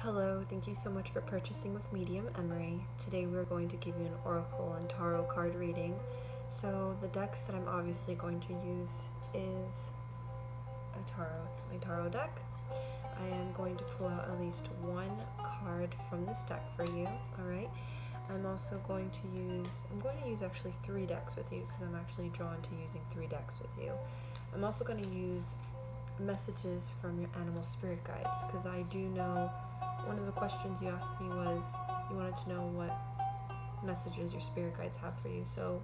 Hello, thank you so much for purchasing with Medium Emary. Today we're going to give you an oracle and tarot card reading. So the decks that I'm obviously going to use is my tarot deck. I am going to pull out at least one card from this deck for you, alright? I'm going to use actually 3 decks with you because I'm actually drawn to using 3 decks with you. I'm also going to use messages from your animal spirit guides because I do know one of the questions you asked me was you wanted to know what messages your spirit guides have for you. So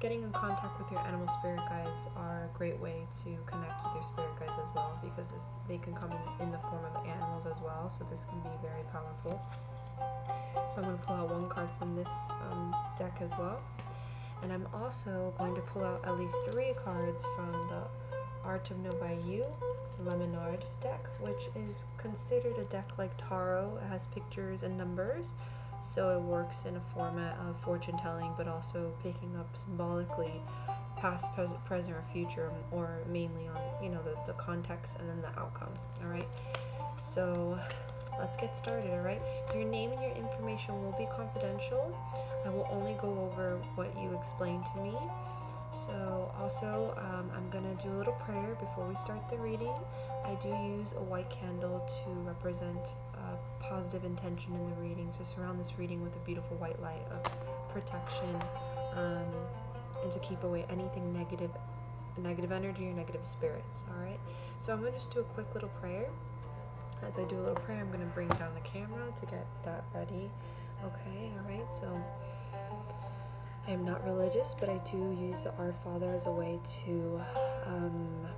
getting in contact with your animal spirit guides are a great way to connect with your spirit guides as well, because they can come in the form of animals as well, so this can be very powerful. So I'm going to pull out one card from this deck as well, and I'm also going to pull out at least 3 cards from the Art of Know by You Lemonard deck, which is considered a deck like tarot. It has pictures and numbers, so it works in a format of fortune telling, but also picking up symbolically past, present, or future, or mainly on the context and then the outcome. All right, so let's get started. All right, your name and your information will be confidential. I will only go over what you explained to me. So also, I'm going to do a little prayer before we start the reading. I do use a white candle to represent positive intention in the reading, to surround this reading with a beautiful white light of protection, and to keep away anything negative energy or negative spirits. Alright, so I'm going to just do a quick little prayer. As I do a little prayer, I'm going to bring down the camera to get that ready. Okay, alright, so I am not religious, but I do use the Our Father as a way to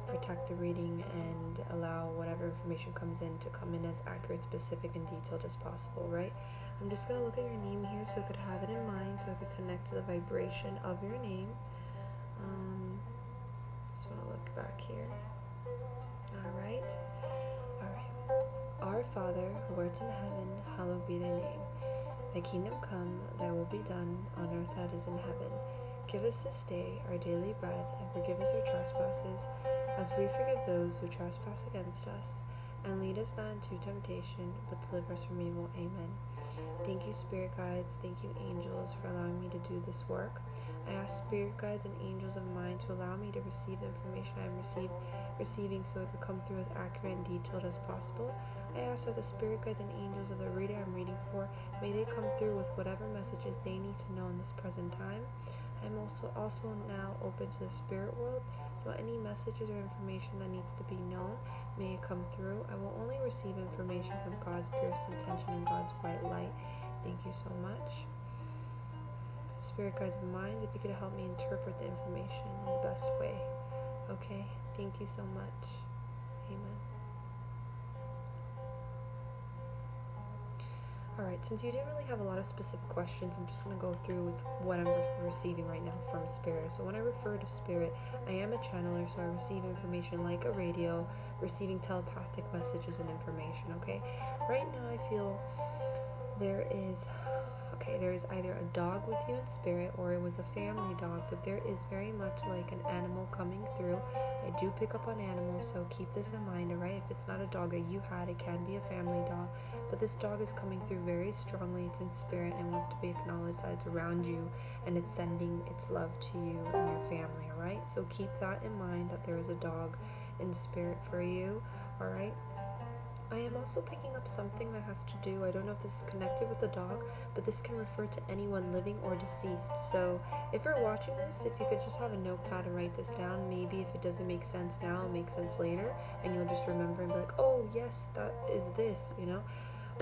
protect the reading and allow whatever information comes in to come in as accurate, specific, and detailed as possible, right? I'm just going to look at your name here so I could have it in mind, so I could connect to the vibration of your name. Just want to look back here. Alright. Our Father, who art in heaven, hallowed be thy name. Thy kingdom come, thy will be done, on earth as it is in heaven. Give us this day our daily bread, and forgive us our trespasses, as we forgive those who trespass against us. And lead us not into temptation, but deliver us from evil. Amen. Thank you, spirit guides. Thank you, angels, for allowing me to do this work. I ask spirit guides and angels of mine to allow me to receive the information I am receiving so it could come through as accurate and detailed as possible. I ask that the spirit guides and angels of the reader I'm reading for, may they come through with whatever messages they need to know in this present time. I'm also now open to the spirit world, so any messages or information that needs to be known, may it come through. I will only receive information from God's purest intention and God's white light. Thank you so much. Spirit guides and minds, if you could help me interpret the information in the best way. Okay, thank you so much. Amen. Alright, since you didn't really have a lot of specific questions, I'm just going to go through with what I'm receiving right now from Spirit. So when I refer to Spirit, I am a channeler, so I receive information like a radio, receiving telepathic messages and information, okay? Right now I feel there is either a dog with you in spirit, or it was a family dog, but there is very much like an animal coming through. I do pick up on animals, so keep this in mind, alright? If it's not a dog that you had, it can be a family dog, but this dog is coming through very strongly. It's in spirit and wants to be acknowledged that it's around you, and it's sending its love to you and your family, alright? So keep that in mind, that there is a dog in spirit for you, alright? I am also picking up something that has to do, I don't know if this is connected with the dog, but this can refer to anyone living or deceased. So if you're watching this, if you could just have a notepad and write this down, maybe if it doesn't make sense now, it'll make sense later, and you'll just remember and be like, oh yes, that is this, you know?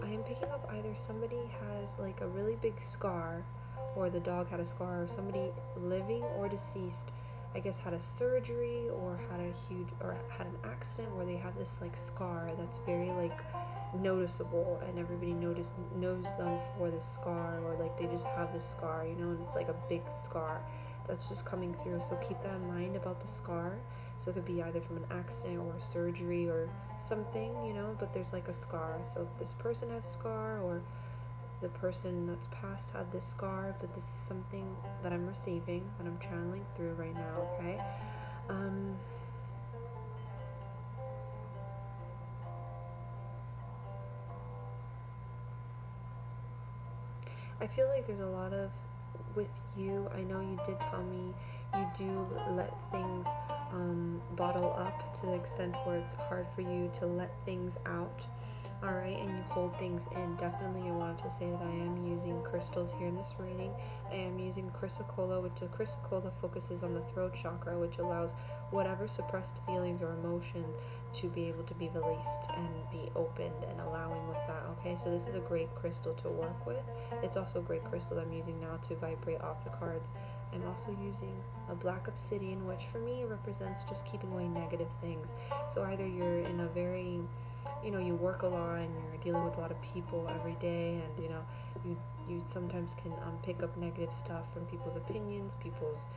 I am picking up either somebody has like a really big scar, or the dog had a scar, or somebody living or deceased, I guess, had a surgery or had an accident where they have this like scar that's very like noticeable, and everybody knows them for this scar, or like they just have this scar, you know, and it's like a big scar that's just coming through. So keep that in mind about the scar. So it could be either from an accident or a surgery or something, you know, but there's like a scar. So if this person has a scar, or the person that's passed had this scar, but this is something that I'm receiving, that I'm channeling through right now, okay? I feel like there's a lot of, with you, I know you did tell me you do let things bottle up to the extent where it's hard for you to let things out. All right, and you hold things in. Definitely, I wanted to say that I am using crystals here in this reading. I am using chrysocolla, which the chrysocolla focuses on the throat chakra, which allows whatever suppressed feelings or emotions to be able to be released and be opened and allowing with that. Okay, so this is a great crystal to work with. It's also a great crystal that I'm using now to vibrate off the cards. I'm also using a black obsidian, which for me represents just keeping away negative things. So either you're in a very, you work a lot and you're dealing with a lot of people every day, and you sometimes can pick up negative stuff from people's opinions, people's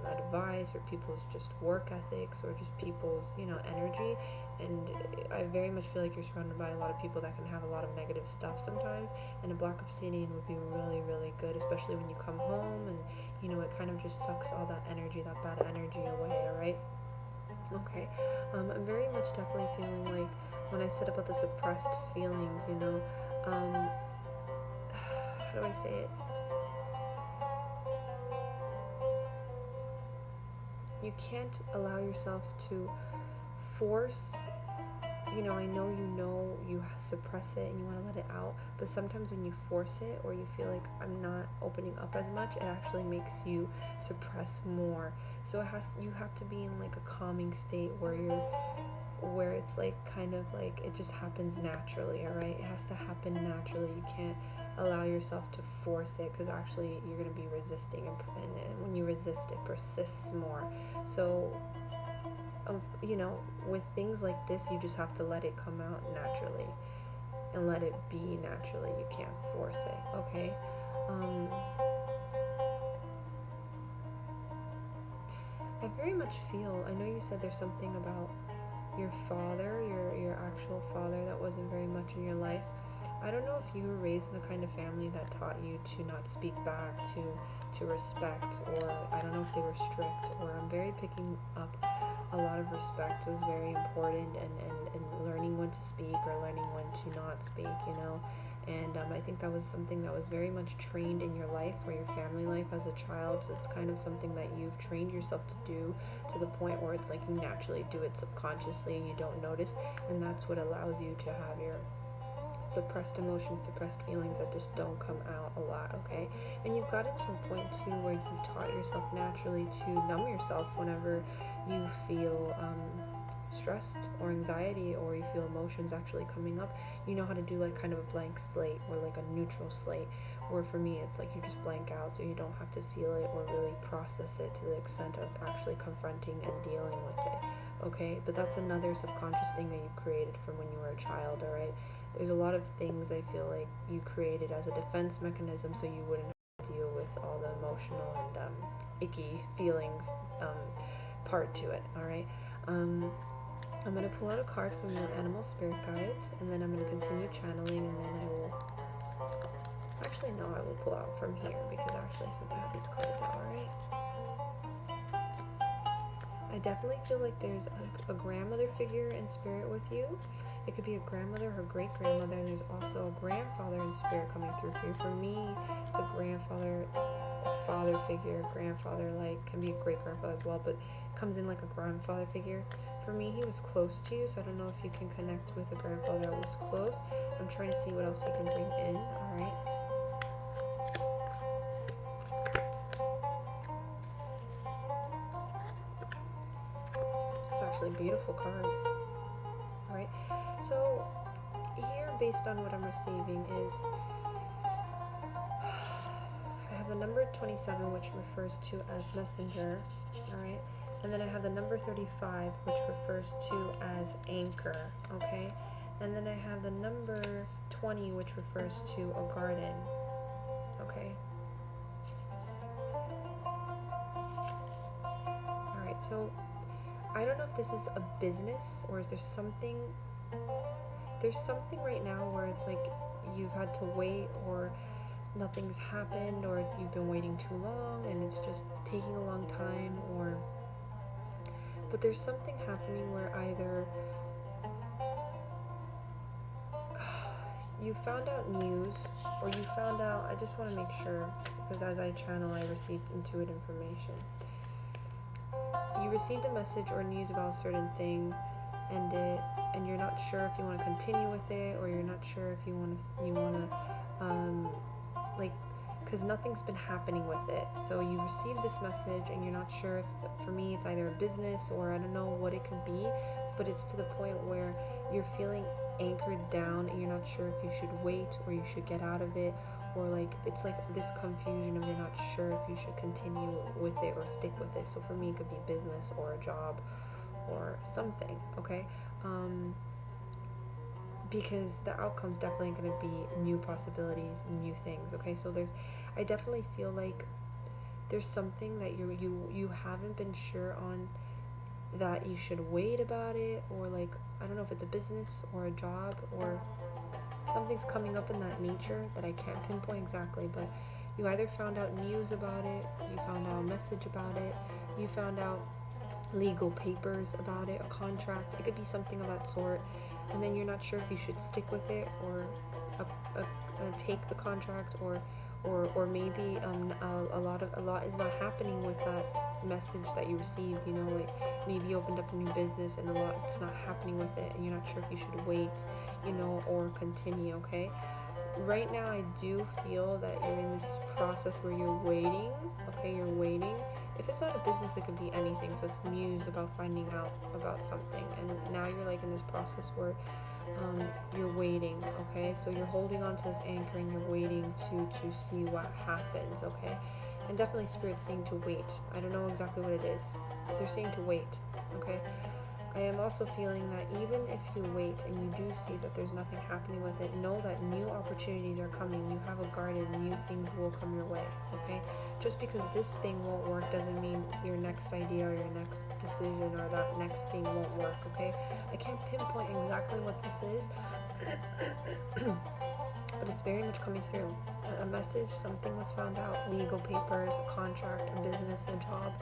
advice, or people's just work ethics, or just people's energy. And I very much feel like you're surrounded by a lot of people that can have a lot of negative stuff sometimes, and a black obsidian would be really, really good, especially when you come home and it kind of just sucks all that energy, that bad energy away. All right. Okay. I'm very much definitely feeling like when I said about the suppressed feelings, how do I say it? You can't allow yourself to force, I know you suppress it and you want to let it out, but sometimes when you force it or you feel like I'm not opening up as much, it actually makes you suppress more. So you have to be in like a calming state where it's like kind of like it just happens naturally. All right, it has to happen naturally. You can't allow yourself to force it, because actually you're going to be resisting, and when you resist, it persists more. So with things like this, you just have to let it come out naturally and let it be naturally. You can't force it. Okay. I very much feel, I know you said there's something about your father, your actual father, that wasn't very much in your life. I don't know if you were raised in a kind of family that taught you to not speak back, to respect, or I don't know if they were strict, or I'm very picking up a lot of respect was very important, and learning when to speak or learning when to not speak, and I think that was something that was very much trained in your life or your family life as a child. So it's kind of something that you've trained yourself to do, to the point where it's like you naturally do it subconsciously and you don't notice, and that's what allows you to have your suppressed emotions, suppressed feelings that just don't come out a lot. Okay, and you've gotten to a point too where you've taught yourself naturally to numb yourself whenever you feel stressed or anxiety, or you feel emotions actually coming up. You know how to do like kind of a blank slate, or like a neutral slate, where for me it's like you just blank out, so you don't have to feel it or really process it to the extent of actually confronting and dealing with it. Okay, but that's another subconscious thing that you've created from when you were a child. All right, there's a lot of things I feel like you created as a defense mechanism, so you wouldn't have to deal with all the emotional and icky feelings part to it. All right. I'm going to pull out a card from the animal spirit guides, and then I'm going to continue channeling, and then I will, actually no, I will pull out from here, because actually since I have these cards out, alright. I definitely feel like there's a grandmother figure in spirit with you. It could be a grandmother or great grandmother, and there's also a grandfather in spirit coming through for you. For me, the father figure, grandfather, like, can be a great grandfather as well, but it comes in like a grandfather figure. For me, he was close to you, so I don't know if you can connect with a grandfather that was close. I'm trying to see what else I can bring in. Alright. It's actually beautiful cards. Alright. So here, based on what I'm receiving, is I have the number 27, which refers to as messenger. Alright. And then I have the number 35, which refers to as anchor. Okay. And then I have the number 20, which refers to a garden. Okay. Alright, so I don't know if this is a business, or is there something, there's something right now where it's like you've had to wait, or nothing's happened, or you've been waiting too long and it's just taking a long time, but there's something happening where either you found out news, or you found out, I just want to make sure, because as I channel, I received intuitive information. You received a message or news about a certain thing, and you're not sure if you want to continue with it, or you're not sure if you want to like, because nothing's been happening with it. So you received this message and you're not sure if, for me, it's either a business or I don't know what it could be, but it's to the point where you're feeling anchored down and you're not sure if you should wait or you should get out of it, or like it's like this confusion of you're not sure if you should continue with it or stick with it. So for me, it could be business or a job or something, okay? Because the outcome's definitely going to be new possibilities, new things, okay? So I definitely feel like there's something that you haven't been sure on, that you should wait about it, or like, I don't know if it's a business or a job or something's coming up in that nature that I can't pinpoint exactly, but you either found out news about it, you found out a message about it, you found out legal papers about it, a contract, it could be something of that sort, and then you're not sure if you should stick with it or take the contract, or maybe a lot is not happening with that message that you received, you know, like maybe you opened up a new business and a lot's not happening with it and you're not sure if you should wait, you know, or continue, okay? Right now I do feel that you're in this process where you're waiting, okay? You're waiting. If it's not a business, it could be anything. So it's news about finding out about something, and now you're like in this process where you're waiting, okay? So you're holding on to this anchor and you're waiting to see what happens, okay? And definitely Spirit's saying to wait. I don't know exactly what it is, but they're saying to wait, okay? I am also feeling that even if you wait and you do see that there's nothing happening with it, know that new opportunities are coming. You have a garden, new things will come your way, okay? Just because this thing won't work doesn't mean your next idea or your next decision or that next thing won't work, okay? I can't pinpoint exactly what this is, but it's very much coming through. A message, something was found out, legal papers, a contract, a business, a job,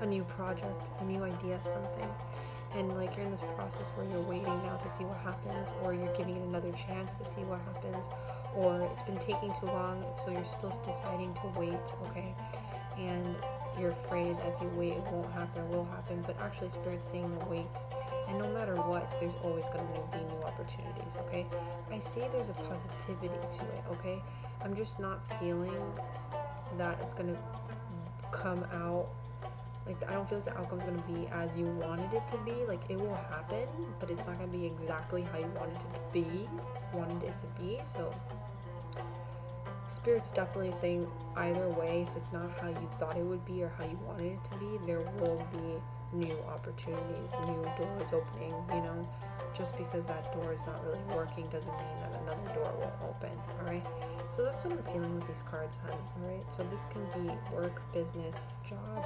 a new project, a new idea, something. And like you're in this process where you're waiting now to see what happens, or you're giving it another chance to see what happens, or it's been taking too long, so you're still deciding to wait, okay? And you're afraid that if you wait it won't happen, it will happen, but actually Spirit's saying to wait. And no matter what, there's always going to be new opportunities, okay? I see there's a positivity to it, okay? I'm just not feeling that it's going to come out, like I don't feel like the outcome's going to be as you wanted it to be. Like it will happen, but it's not going to be exactly how you wanted it to be. So Spirit's definitely saying either way, if it's not how you thought it would be or how you wanted it to be, there will be new opportunities, new doors opening, you know. Just because that door is not really working doesn't mean that another door won't open, alright? So that's what I'm feeling with these cards, hun, alright? So this can be work, business, job,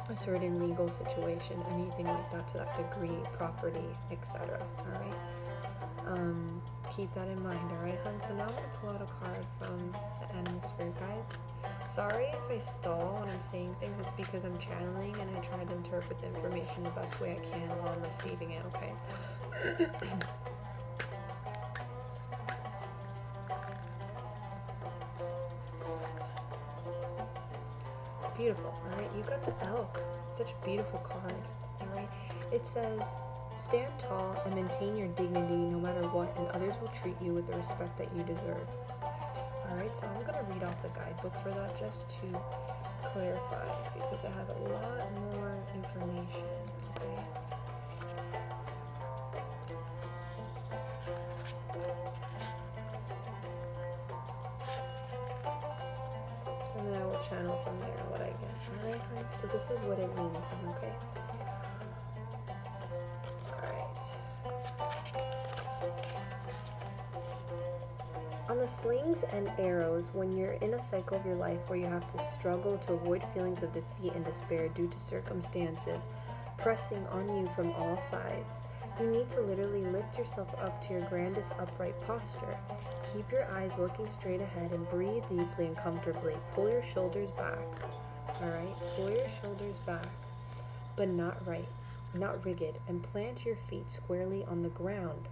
a certain legal situation, anything like that to that degree, property, etc. Alright? Keep that in mind, alright, hun? So now I'm going to pull out a card from the Animal Spirit Guides. Sorry if I stall when I'm saying things, it's because I'm channeling and I try to interpret the information the best way I can while I'm receiving it, okay? Beautiful, alright? You got the elk. It's such a beautiful card, alright? It says, stand tall and maintain your dignity no matter what, and others will treat you with the respect that you deserve. Alright, so I'm going to read off the guidebook for that just to clarify, because it has a lot more information, okay? And then I will channel from there what I get. Alright, honey? So this is what it means, okay? Alright. On the slings and arrows, when you're in a cycle of your life where you have to struggle to avoid feelings of defeat and despair due to circumstances pressing on you from all sides, you need to literally lift yourself up to your grandest upright posture. Keep your eyes looking straight ahead and breathe deeply and comfortably. Pull your shoulders back. Alright? Pull your shoulders back, but not rigid, and plant your feet squarely on the ground.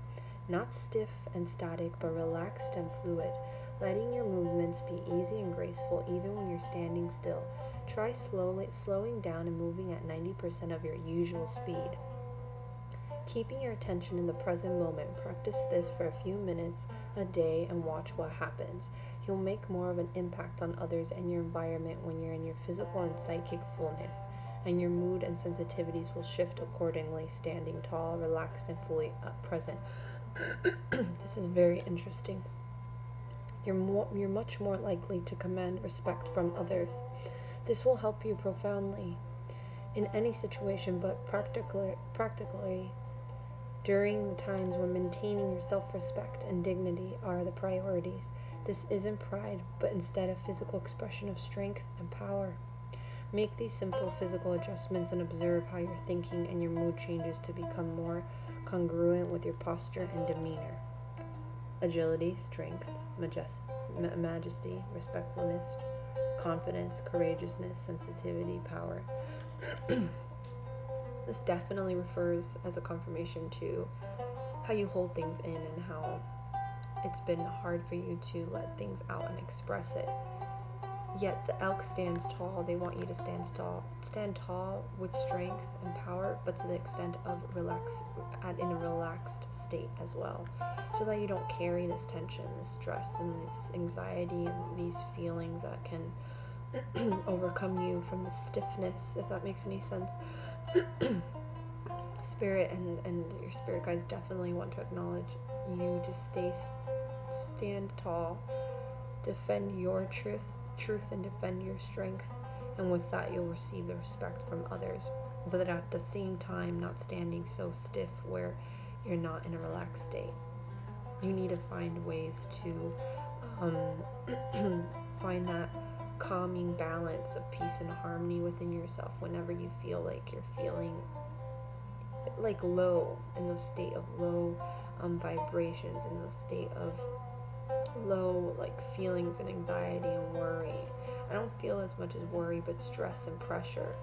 not stiff and static, but relaxed and fluid, letting your movements be easy and graceful even when you're standing still. Try slowing down and moving at 90% of your usual speed. Keeping your attention in the present moment, practice this for a few minutes a day and watch what happens. You'll make more of an impact on others and your environment when you're in your physical and psychic fullness, and your mood and sensitivities will shift accordingly, standing tall, relaxed, and fully present. This is very interesting. You're much more likely to command respect from others. This will help you profoundly in any situation, but practically during the times when maintaining your self-respect and dignity are the priorities. This isn't pride, but instead a physical expression of strength and power. Make these simple physical adjustments and observe how your thinking and your mood changes to become more congruent with your posture and demeanor. Agility, strength, majesty, respectfulness, confidence, courageousness, sensitivity, power. This definitely refers as a confirmation to how you hold things in and how it's been hard for you to let things out and express it. Yet the elk stands tall. They want you to stand tall with strength and power, but to the extent of in a relaxed state as well, so that you don't carry this tension, this stress, and this anxiety, and these feelings that can overcome you from the stiffness, if that makes any sense. Spirit and your spirit guides definitely want to acknowledge you to stand tall, defend your truth and defend your strength, and with that you'll receive the respect from others, but at the same time not standing so stiff where you're not in a relaxed state. You need to find ways to find that calming balance of peace and harmony within yourself whenever you feel like you're feeling like low, in those state of low vibrations, in those state of low like feelings and anxiety and worry. I don't feel as much as worry, but stress and pressure.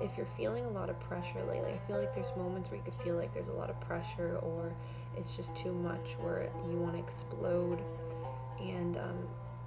If you're feeling a lot of pressure lately, I feel like there's moments where you could feel like there's a lot of pressure, or it's just too much where you want to explode, and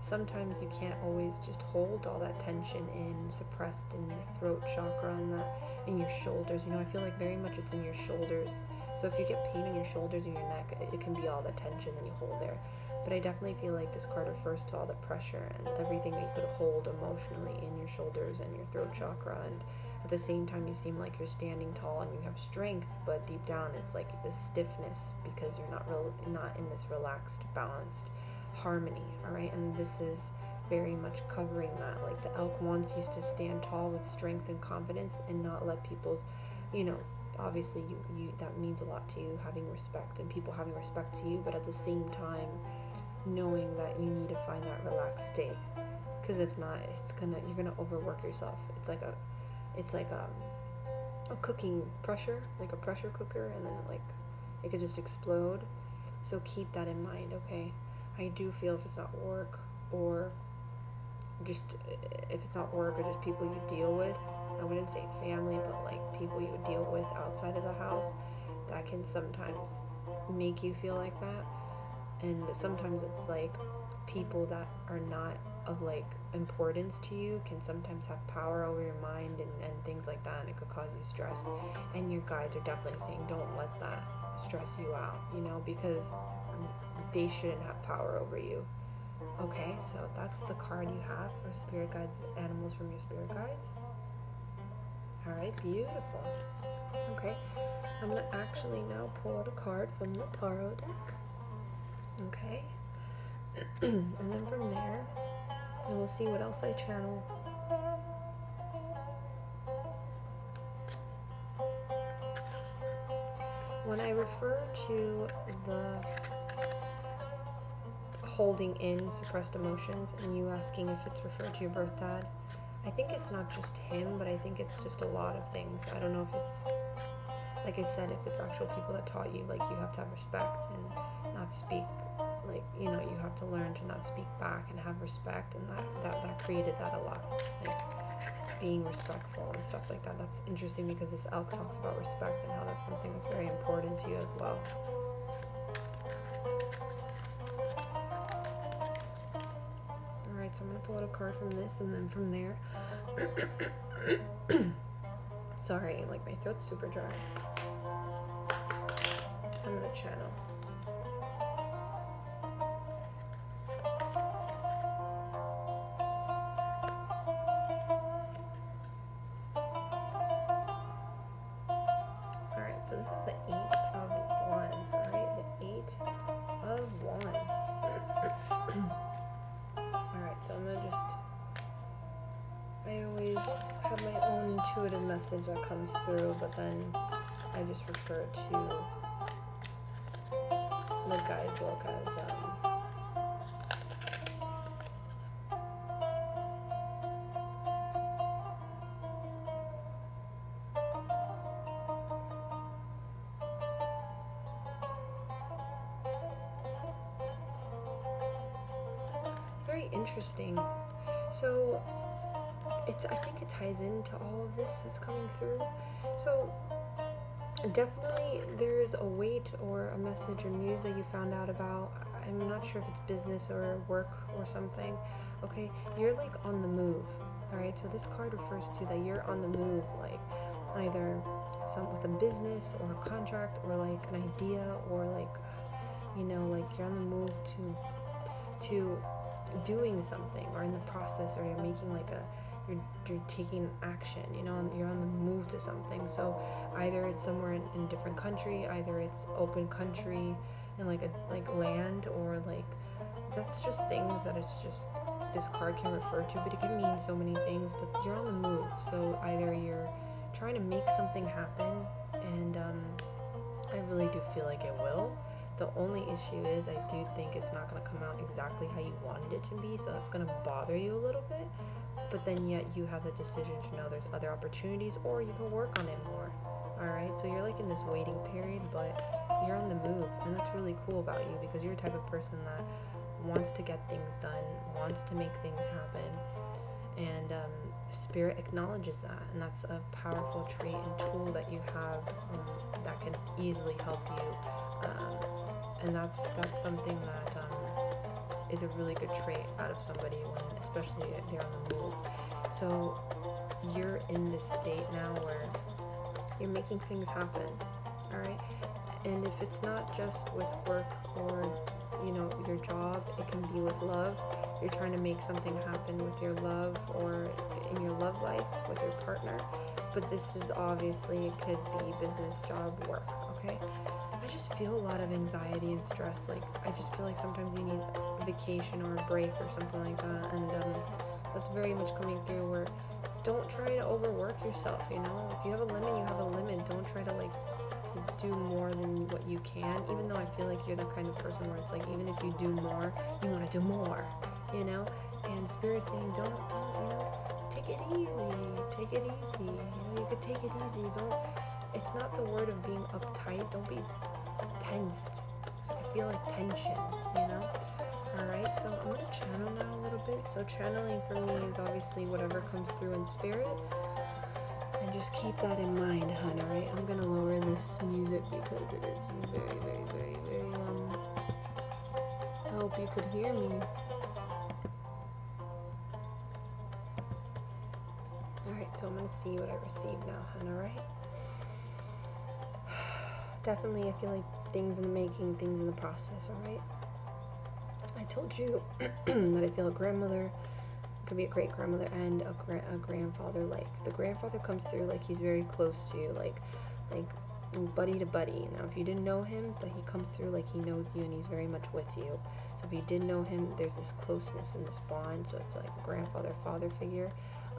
sometimes you can't always just hold all that tension suppressed in your throat chakra and that in your shoulders. I feel like very much it's in your shoulders. So if you get pain in your shoulders and your neck, it can be all the tension that you hold there. But I definitely feel like this card refers to all the pressure and everything that you could hold emotionally in your shoulders and your throat chakra. And at the same time, you seem like you're standing tall and you have strength, but deep down it's like this stiffness because you're not in this relaxed, balanced harmony. All right, and this is very much covering that. Like the elk wants you to stand tall with strength and confidence and not let people's, obviously you that means a lot to you, having respect and people having respect to you, but at the same time knowing that you need to find that relaxed state, because if not, you're gonna overwork yourself. It's like a cooking pressure, like a pressure cooker, and then it could just explode. So keep that in mind. Okay, I do feel if it's not work or just people you deal with, I wouldn't say family, but like people you deal with outside of the house, that can sometimes make you feel like that. And sometimes it's like people that are not of like importance to you can sometimes have power over your mind and things like that, and it could cause you stress. And your guides are definitely saying don't let that stress you out, because they shouldn't have power over you. Okay, so that's the card you have for spirit guides, animals from your spirit guides. All right, beautiful. Okay, I'm gonna actually now pull out a card from the tarot deck. Okay, and then from there, we'll see what else I channel. When I refer to the holding in suppressed emotions and you asking if it's referred to your birth dad, I think it's not just him, but I think it's just a lot of things. I don't know if it's, like I said, if it's actual people that taught you, like you have to have respect and not speak, like, you have to learn to not speak back and have respect, and that created that a lot, like being respectful and stuff like that. That's interesting because this elk talks about respect and how that's something that's very important to you as well. card from this and then from there. Sorry, like my throat's super dry. I'm gonna channel. Alright, so this is the 8 of Wands, alright? The 8 of Wands. Alright, so I'm gonna I always have my own intuitive message that comes through, but then I just refer to the guidebook as very interesting. So I think it ties into all of this that's coming through. So definitely there is a weight or a message or news that you found out about. I'm not sure if it's business or work or something. Okay, you're like on the move. All right, so this card refers to that you're on the move, like either with a business or a contract or like an idea or like, you know, like you're on the move to doing something or in the process, or you're making like you're taking action, you know, and you're on the move to something. So either it's somewhere in a different country, either it's open country and like land, or like that's just things that it's just this card can refer to, but it can mean so many things. But you're on the move, so either you're trying to make something happen, and I really do feel like it will. The only issue is I do think it's not going to come out exactly how you wanted it to be, so that's going to bother you a little bit. But then yet you have the decision to know there's other opportunities, or you can work on it more. Alright, so you're like in this waiting period, but you're on the move, and that's really cool about you, because you're the type of person that wants to get things done, wants to make things happen, and Spirit acknowledges that, and that's a powerful trait and tool that you have that can easily help you, and that's something that is a really good trait out of somebody when, especially if they're on the move. So you're in this state now where you're making things happen, all right? And if it's not just with work or, you know, your job, it can be with love. You're trying to make something happen with your love or in your love life with your partner. But this is obviously, it could be business, job, work, okay? I just feel a lot of anxiety and stress. Like, I just feel like sometimes you need a vacation or a break or something like that. And that's very much coming through, where don't try to overwork yourself, you know? If you have a limit, you have a limit. Don't try to do more than what you can, even though I feel like you're that kind of person where it's like, even if you do more, you want to do more, you know? And Spirit's saying, don't, you know, take it easy, you know, you could take it easy, it's not the word of being uptight, don't be tensed, because I feel like tension, you know? Alright, so I'm going to channel now a little bit. So channeling for me is obviously whatever comes through in spirit, and just keep that in mind, hun, alright? I'm going to lower this music because it is very, very, very, very, I hope you could hear me. Alright, so I'm going to see what I receive now, hun, alright? Definitely, I feel like things in the making, things in the process, alright? I told you that I feel a grandmother, could be a great grandmother, and a grandfather. Like, the grandfather comes through like he's very close to you, like buddy to buddy. Now, if you didn't know him, but he comes through like he knows you and he's very much with you. So if you did know him, there's this closeness and this bond. So it's like a grandfather, father figure.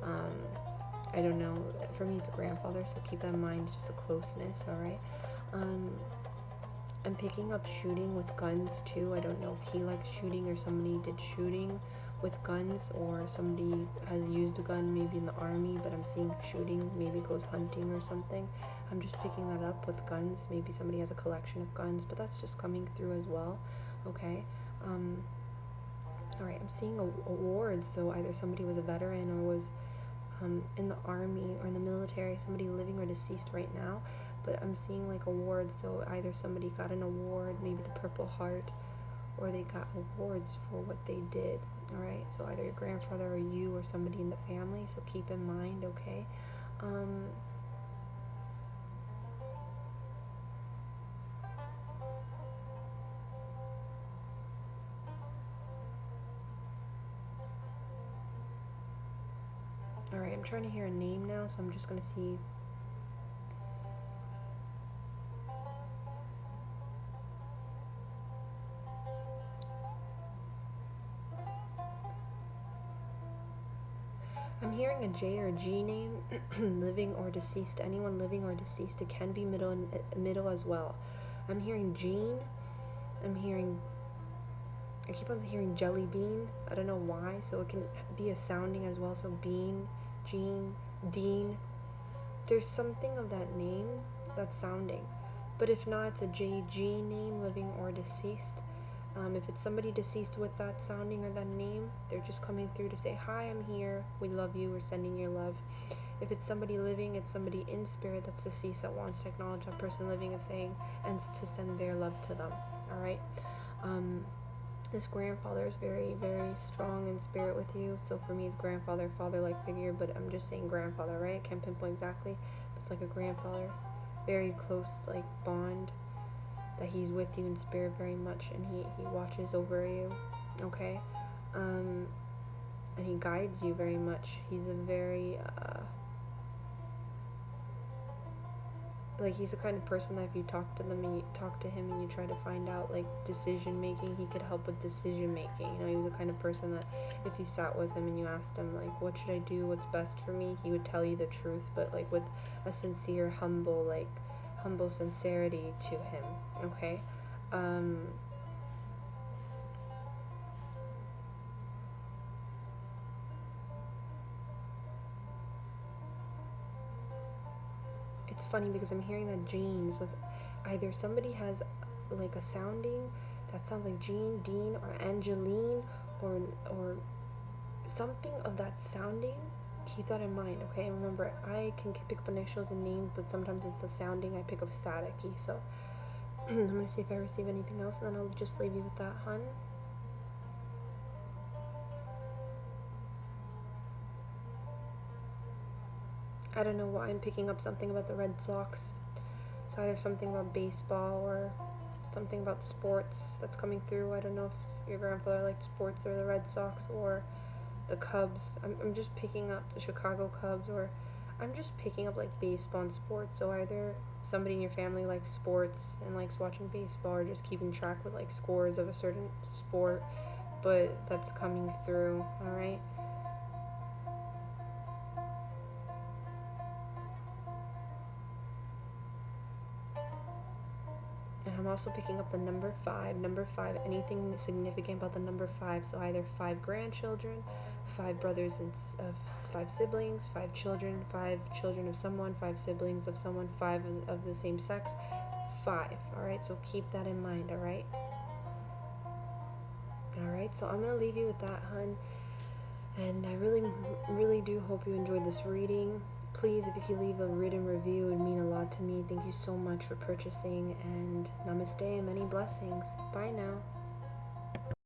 I don't know. For me, it's a grandfather. So keep that in mind. It's just a closeness. All right. I'm picking up shooting with guns too. I don't know if he likes shooting or somebody did shooting with guns, or somebody has used a gun maybe in the army, but I'm seeing shooting, maybe goes hunting or something. I'm just picking that up with guns. Maybe somebody has a collection of guns, but that's just coming through as well. Okay. Alright, I'm seeing awards, so either somebody was a veteran or was in the army or in the military, somebody living or deceased right now, but I'm seeing like awards, so either somebody got an award, maybe the Purple Heart, or they got awards for what they did. All right, so either your grandfather or you or somebody in the family, so keep in mind, okay? All right, I'm trying to hear a name now, so I'm just going to see. I'm hearing a J or a G name, living or deceased. Anyone living or deceased. It can be middle as well. I'm hearing Jean. I keep on hearing jelly bean. I don't know why, so it can be a sounding as well. So bean, Jean, Dean. There's something of that name that's sounding. But if not, it's a JG name, living or deceased. If it's somebody deceased with that sounding or that name, they're just coming through to say, hi, I'm here, we love you, we're sending your love. If it's somebody living, it's somebody in spirit that's deceased that wants to acknowledge that person living and saying, and to send their love to them. All right. This grandfather is very, very strong in spirit with you. So for me, it's grandfather, father-like figure, but I'm just saying grandfather, right? I can't pinpoint exactly. It's like a grandfather, very close, like bond, that he's with you in spirit very much, and he watches over you, okay? And he guides you very much. He's a very like, he's the kind of person that if you talk to him and you try to find out like decision making, he could help with decision making. You know, he was the kind of person that if you sat with him and you asked him like, what should I do, what's best for me, he would tell you the truth, but like with a sincere, humble sincerity to him, okay? It's funny because I'm hearing that Jean, so it's either somebody has like a sounding that sounds like Jean, Dean, or Angeline, or something of that sounding. Keep that in mind, okay? And remember, I can pick up initials and names, but sometimes it's the sounding I pick up staticky. So I'm gonna see if I receive anything else, and then I'll just leave you with that, hun. I don't know why I'm picking up something about the Red Sox. It's either something about baseball or something about sports that's coming through. I don't know if your grandfather liked sports or the Red Sox or the Cubs. I'm just picking up the Chicago Cubs, or I'm just picking up like baseball and sports. So either somebody in your family likes sports and likes watching baseball, or just keeping track with like scores of a certain sport, but that's coming through, all right? And I'm also picking up the number 5. Number 5, anything significant about the number 5. So either 5 grandchildren, 5 brothers and 5 siblings, 5 children, 5 children of someone, 5 siblings of someone, 5 of the same sex. 5. All right, so keep that in mind. All right. All right. So I'm gonna leave you with that, hun. And I really, really do hope you enjoyed this reading. Please, if you could leave a written review, it would mean a lot to me. Thank you so much for purchasing, and namaste and many blessings. Bye now.